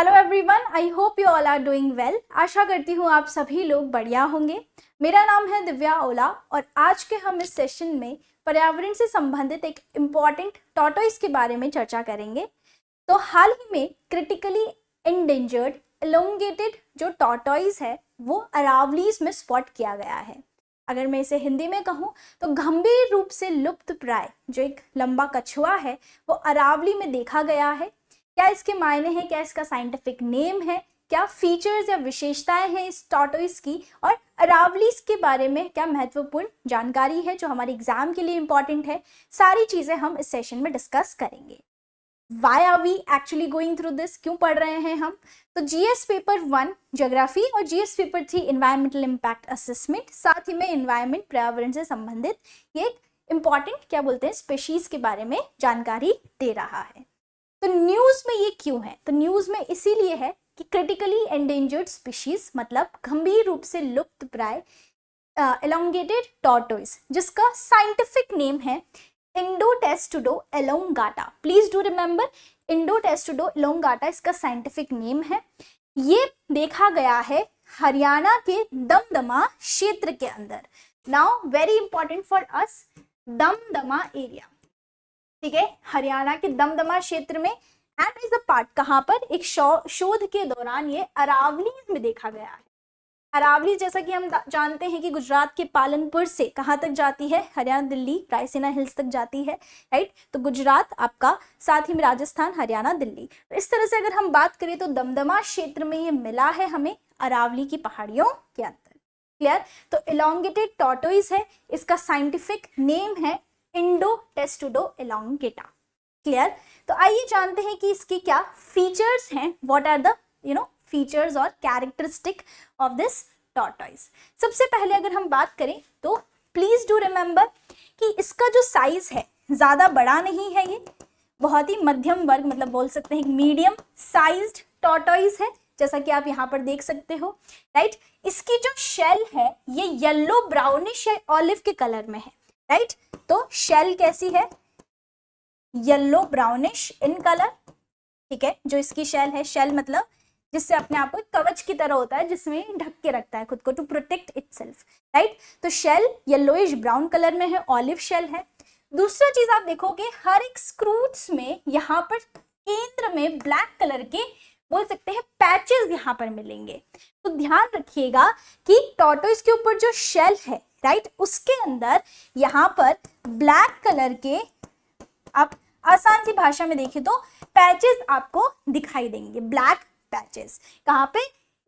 Hello everyone, I hope you all are doing well. आशा करती हूँ आप सभी लोग बढ़िया होंगे। मेरा नाम है दिव्या ओला और आज के हम इस सेशन में पर्यावरण से संबंधित एक इम्पॉर्टेंट टॉर्टोइस के बारे में चर्चा करेंगे। तो हाल ही में क्रिटिकली एंडेंजर्ड एलोंगेटेड जो टॉर्टोइस है वो अरावलीज में स्पॉट किया गया है। अगर मैं इसे हिंदी में कहूँ तो गंभीर रूप से लुप्त प्राय जो एक लंबा कछुआ है वो अरावली में देखा गया है। क्या इसके मायने हैं, क्या इसका साइंटिफिक नेम है, क्या फीचर्स या विशेषताएं हैं इस टॉर्टोइस की, और अरावलीज के बारे में क्या महत्वपूर्ण जानकारी है जो हमारे एग्जाम के लिए इंपॉर्टेंट है, सारी चीजें हम इस सेशन में डिस्कस करेंगे। Why are we actually going through this, क्यों पढ़ रहे हैं हम? तो जीएस पेपर 1 ज्योग्राफी और GS paper 3 environmental impact assessment, साथ ही में एनवायरमेंट पर्यावरण से संबंधित ये एक इंपॉर्टेंट क्या बोलते हैं स्पेशीज के बारे में जानकारी दे रहा है। तो न्यूज में ये क्यों है? तो न्यूज में इसीलिए है कि क्रिटिकली एंडेंजर्ड स्पीशीज मतलब गंभीर रूप से लुप्त प्राय एलोंगेटेड टॉर्टोइस जिसका साइंटिफिक नेम है इंडोटेस्टुडो एलोंगाटा। प्लीज डू रिमेंबर, इंडोटेस्टुडो एलोंगाटा इसका साइंटिफिक नेम है। ये देखा गया है हरियाणा के दमदमा क्षेत्र के अंदर। Now very important for us, Damdama area, ठीक है, हरियाणा के दमदमा क्षेत्र में। एंड इज द पार्ट कहाँ पर? एक शोध के दौरान ये अरावली में देखा गया है। अरावली जैसा कि हम जानते हैं कि गुजरात के पालनपुर से कहाँ तक जाती है? हरियाणा, दिल्ली, रायसीना हिल्स तक जाती है, राइट। तो गुजरात आपका, साथ ही में राजस्थान, हरियाणा, दिल्ली। तो इस तरह से अगर हम बात करें तो दमदमा क्षेत्र में ये मिला है हमें अरावली की पहाड़ियों के अंदर। क्लियर? तो एलोंगेटेड टॉर्टोइस है, इसका साइंटिफिक नेम है इंडोटेस्टुडो एलोंगेटा। क्लियर? तो आइए जानते हैं कि इसकी क्या फीचर्स हैं, व्हाट आर द फीचर्स और कैरेक्टरिस्टिक ऑफ दिस टॉर्टोइस। सबसे पहले अगर हम बात करें तो प्लीज डू रिमेंबर कि इसका जो साइज है ज्यादा बड़ा नहीं है, ये बहुत ही मध्यम वर्ग मतलब बोल सकते हैं मीडियम साइज्ड टॉर्टोइस है, जैसा कि आप यहाँ पर देख सकते हो, राइट। इसकी जो शेल है ये येलो ब्राउनिश या ऑलिव के कलर में है, राइट। तो शेल कैसी है? येलो ब्राउनिश इन कलर, ठीक है। जो इसकी शेल है, शेल मतलब जिससे अपने आप को कवच की तरह होता है जिसमें ढक के रखता है खुद को, टू प्रोटेक्ट इटसेल्फ, राइट। तो शेल येलोइश ब्राउन कलर में है, ऑलिव शेल है। दूसरा चीज आप देखोगे हर एक स्क्रूट्स में यहाँ पर केंद्र में ब्लैक कलर के बोल सकते हैं पैचेस यहाँ पर मिलेंगे। तो ध्यान रखिएगा कि टॉर्टोइस के ऊपर जो शेल है, राइट, उसके अंदर यहाँ पर ब्लैक कलर के, आप आसान सी भाषा में देखें तो पैचेस आपको दिखाई देंगे, ब्लैक पैचेस। कहाँ पे?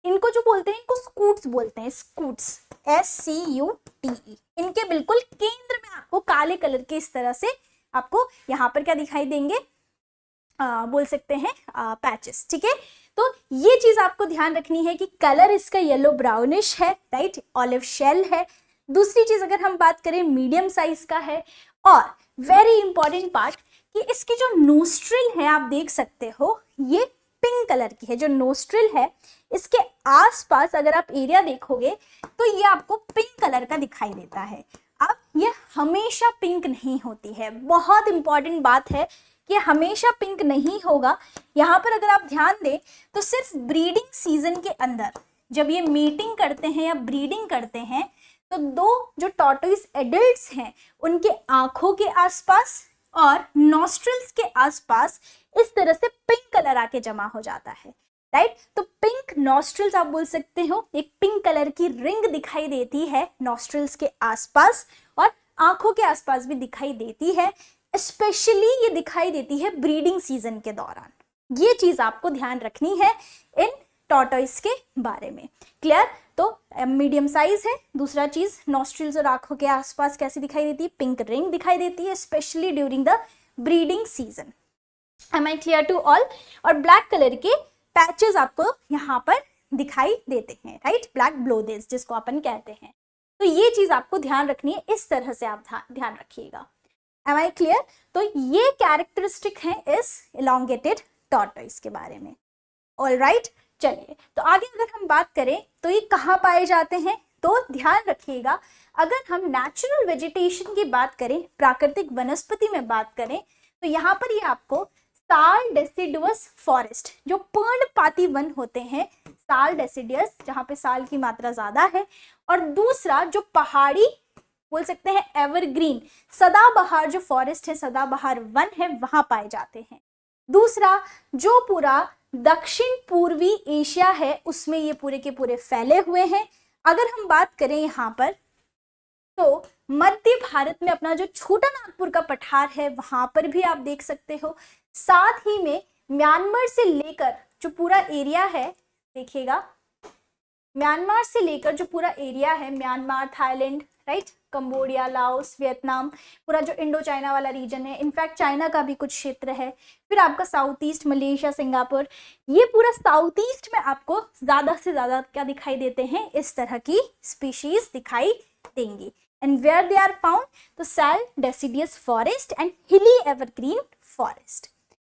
इनको जो बोलते हैं इनको स्कूट्स बोलते हैं, स्कूट्स, SCUTE। इनके बिल्कुल केंद्र में आपको काले कलर के इस तरह से आपको यहाँ पर क्या दिखाई देंगे? बोल सकते हैं पैचेस, ठीक है। तो ये चीज आपको ध्यान रखनी है कि कलर इसका येलो ब्राउनिश है, राइट, ऑलिव शेल है। दूसरी चीज अगर हम बात करें मीडियम साइज का है, और वेरी इंपॉर्टेंट पार्ट कि इसकी जो नोस्ट्रिल है आप देख सकते हो ये पिंक कलर की है। जो नोस्ट्रिल है इसके आसपास अगर आप एरिया देखोगे तो ये आपको पिंक कलर का दिखाई देता है। अब ये हमेशा पिंक नहीं होती है, बहुत इंपॉर्टेंट बात है कि हमेशा पिंक नहीं होगा। यहाँ पर अगर आप ध्यान दें तो सिर्फ ब्रीडिंग सीजन के अंदर जब ये मीटिंग करते हैं या ब्रीडिंग करते हैं तो दो जो टॉर्टोइस एडल्ट्स हैं उनके आंखों के आसपास और नॉस्ट्रिल्स के आसपास इस तरह से पिंक कलर आके जमा हो जाता है, राइट। तो पिंक नॉस्ट्रिल्स आप बोल सकते हो, एक पिंक कलर की रिंग दिखाई देती है नॉस्ट्रिल्स के आसपास और आंखों के आसपास भी दिखाई देती है। स्पेशली ये दिखाई देती है ब्रीडिंग सीजन के दौरान। ये चीज आपको ध्यान रखनी है इन टॉर्टोइस के बारे में। क्लियर? तो मीडियम साइज है। दूसरा चीज नॉस्ट्रिल्स और आंखों के आसपास कैसी दिखाई देती है? पिंक रिंग दिखाई देती है, specially during the breeding season. Am I clear to all? और ब्लैक कलर के पैचेस आपको यहाँ पर दिखाई देते हैं, राइट, ब्लैक ब्लोदेज जिसको अपन कहते हैं। तो ये चीज आपको ध्यान रखनी है, इस तरह से आप ध्यान रखिएगा। Am I clear? तो ये कैरेक्टरिस्टिक है इस एलोंगेटेड टॉर्टोइस के बारे में। ऑल राइट, चलिए तो आगे अगर हम बात करें तो ये कहाँ पाए जाते हैं? तो ध्यान रखिएगा, अगर हम नेचुरल वेजिटेशन की बात करें, प्राकृतिक वनस्पति में बात करें, तो यहाँ पर ये आपको साल डेसिडुअस फॉरेस्ट, जो पर्णपाती वन होते हैं, साल डेसिडियस जहाँ पे साल की मात्रा ज्यादा है, और दूसरा जो पहाड़ी बोल सकते हैं एवरग्रीन, सदाबहार जो फॉरेस्ट है, सदाबहार वन है, वहां पाए जाते हैं। दूसरा जो पूरा दक्षिण पूर्वी एशिया है उसमें ये पूरे के पूरे फैले हुए हैं। अगर हम बात करें यहाँ पर तो मध्य भारत में अपना जो छोटा नागपुर का पठार है वहां पर भी आप देख सकते हो। साथ ही में म्यांमार से लेकर जो पूरा एरिया है, देखिएगा म्यांमार से लेकर जो पूरा एरिया है, Myanmar, Thailand, right, Cambodia, Laos, Vietnam, पूरा जो इंडो चाइना वाला रीजन है, इनफैक्ट चाइना का भी कुछ क्षेत्र है, फिर आपका साउथ ईस्ट, मलेशिया, सिंगापुर, ये पूरा साउथ ईस्ट में आपको ज्यादा से ज्यादा क्या दिखाई देते हैं, इस तरह की स्पीशीज दिखाई देंगी। And where they are found, तो sal deciduous forest and hilly evergreen forest.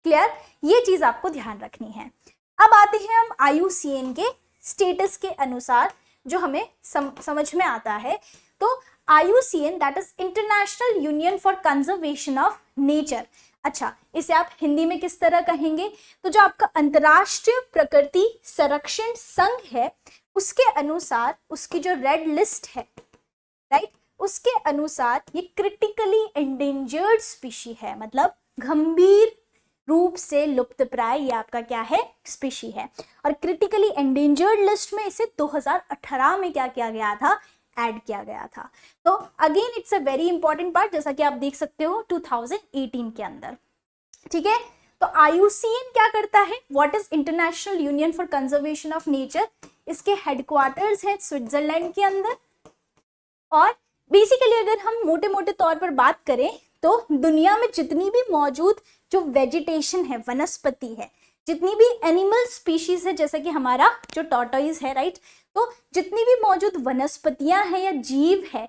Clear, ये चीज आपको ध्यान रखनी है। अब आते हैं हम IUCN के स्टेटस के अनुसार जो हमें समझ में आता है। तो IUCN that is international union for conservation of nature. अच्छा, इसे आप हिंदी में किस तरह कहेंगे, तो जो आपका अंतरराष्ट्रीय प्रकृति संरक्षण संघ है उसके अनुसार उसकी जो रेड लिस्ट है, राइट, उसके अनुसार ये क्रिटिकली एंडेंजर्ड स्पीशी है, मतलब गंभीर रूप से लुप्तप्राय ये आपका क्या है, स्पीशी है। और क्रिटिकली एंडेंजर्ड लिस्ट में इसे 2018 में क्या किया गया था, ऐड किया गया था। तो again it's a very important part, जैसा कि आप देख सकते हो 2018 के अंदर। ठीक है, तो IUCN क्या करता है, what is international union for conservation of nature, इसके हेडक्वार्टर्स है स्विट्जरलैंड के अंदर। और बेसिकली अगर हम मोटे मोटे तौर पर बात करें तो दुनिया में जितनी भी मौजूद जो वेजिटेशन है, वनस्पति है, जितनी भी एनिमल स्पीशीज है, जैसे कि हमारा जो टॉर्टोइज है, राइट, तो जितनी भी मौजूद वनस्पतियां हैं या जीव है,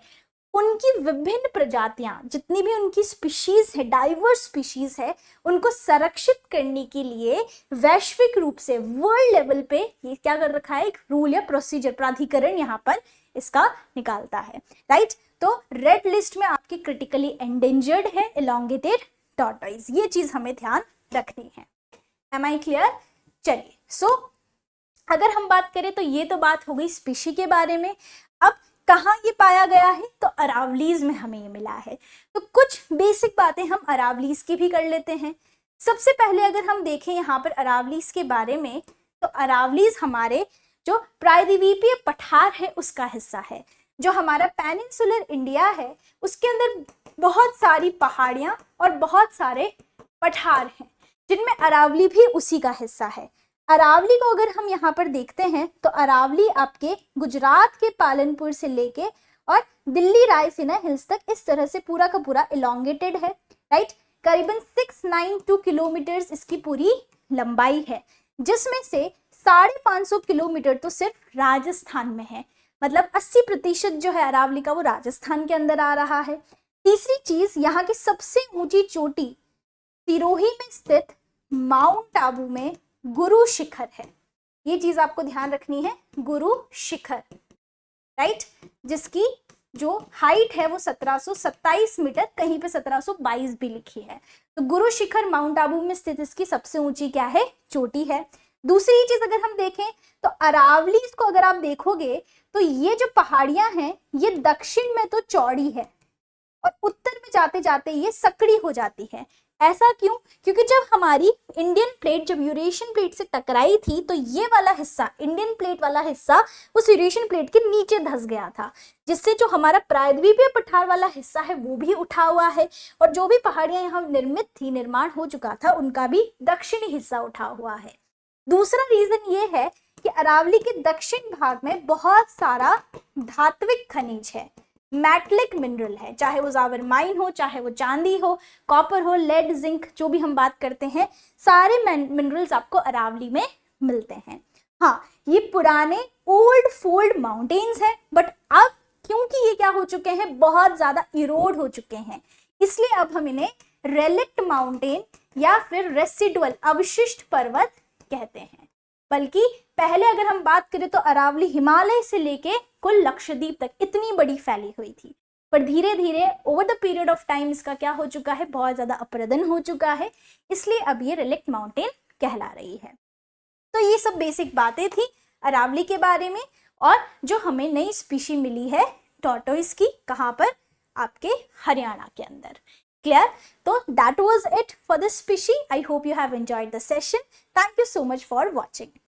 उनकी विभिन्न प्रजातियां, जितनी भी उनकी स्पीशीज है, डाइवर्स स्पीशीज है, उनको संरक्षित करने के लिए वैश्विक रूप से वर्ल्ड लेवल पे ये क्या कर रखा है, एक रूल या प्रोसीजर, प्राधिकरण यहाँ पर इसका निकालता है, राइट। तो रेड लिस्ट में आपकी क्रिटिकली एंडेंजर्ड है एलोंगेटेड टॉर्टोइज, ये चीज हमें ध्यान रखनी है। Am I clear? चलिए, सो अगर हम बात करें तो ये तो बात हो गई स्पीशी के बारे में। अब कहाँ ये पाया गया है, तो अरावलीज में हमें ये मिला है। तो कुछ बेसिक बातें हम अरावलीज की भी कर लेते हैं। सबसे पहले अगर हम देखें यहाँ पर अरावलीज के बारे में, तो अरावलीज हमारे जो प्रायद्वीपीय पठार है उसका हिस्सा है। जो हमारा पेनिनसुलर इंडिया है उसके अंदर बहुत सारी पहाड़ियां और बहुत सारे पठार हैं, जिनमें अरावली भी उसी का हिस्सा है। अरावली को अगर हम यहाँ पर देखते हैं तो अरावली आपके गुजरात के पालनपुर से लेके और दिल्ली रायसीना हिल्स तक इस तरह से पूरा का पूरा इलोंगेटेड है, राइट। करीबन 692 किलोमीटर इसकी पूरी लंबाई है, जिसमें से 550 किलोमीटर तो सिर्फ राजस्थान में है, मतलब 80% जो है अरावली का वो राजस्थान के अंदर आ रहा है। तीसरी चीज, यहाँ की सबसे ऊंची चोटी सिरोही में स्थित माउंट आबू में गुरु शिखर है। ये चीज आपको ध्यान रखनी है, गुरु शिखर, राइट, जिसकी जो हाइट है वो 1727 मीटर, कहीं पे 1722 भी लिखी है। तो गुरु शिखर माउंट आबू में स्थित इसकी सबसे ऊंची क्या है, चोटी है। दूसरी चीज अगर हम देखें तो अरावली को अगर आप देखोगे तो ये जो पहाड़ियां हैं ये दक्षिण में तो चौड़ी है और उत्तर में जाते जाते ये सकड़ी हो जाती है। ऐसा क्यों? क्योंकि जब हमारी इंडियन प्लेट जब यूरेशियन प्लेट से टकराई थी तो ये वाला हिस्सा, इंडियन प्लेट वाला हिस्सा उस यूरेशियन प्लेट के नीचे धंस गया था, जिससे जो हमारा प्रायद्वीपीय पठार वाला हिस्सा है वो भी उठा हुआ है और जो भी पहाड़ियां यहाँ निर्मित थी, निर्माण हो चुका था, उनका भी दक्षिणी हिस्सा उठा हुआ है। दूसरा रीजन ये है कि अरावली के दक्षिण भाग में बहुत सारा धात्विक खनिज है, मेटलिक मिनरल है, चाहे वो जावर माइन हो, चाहे वो चांदी हो, कॉपर हो, लेड, जिंक, जो भी हम बात करते हैं, सारे मिनरल्स आपको अरावली में मिलते हैं। हाँ, ये पुराने ओल्ड फोल्ड माउंटेन्स हैं, बट अब क्योंकि ये क्या हो चुके हैं, बहुत ज्यादा इरोड हो चुके हैं, इसलिए अब हम इन्हें रेलिक्ट माउंटेन या फिर रेसिडुअल अवशिष्ट पर्वत कहते हैं। बल्कि पहले अगर हम बात करें तो अरावली हिमालय से लेके कुल लक्षद्वीप तक इतनी बड़ी फैली हुई थी, पर धीरे धीरे over the period of time इसका क्या हो चुका है, बहुत ज़्यादा अप्रदन हो चुका है, इसलिए अब ये रिलिक्ट माउंटेन कहला रही है। तो ये सब बेसिक बातें थी अरावली के बारे में, और जो हमें नई स्पीशी मिली है टॉर्टोइस की, कहाँ पर, आपके हरियाणा के अंदर। क्लियर? तो that was it for this species. I hope you have enjoyed the session. Thank you so much for watching.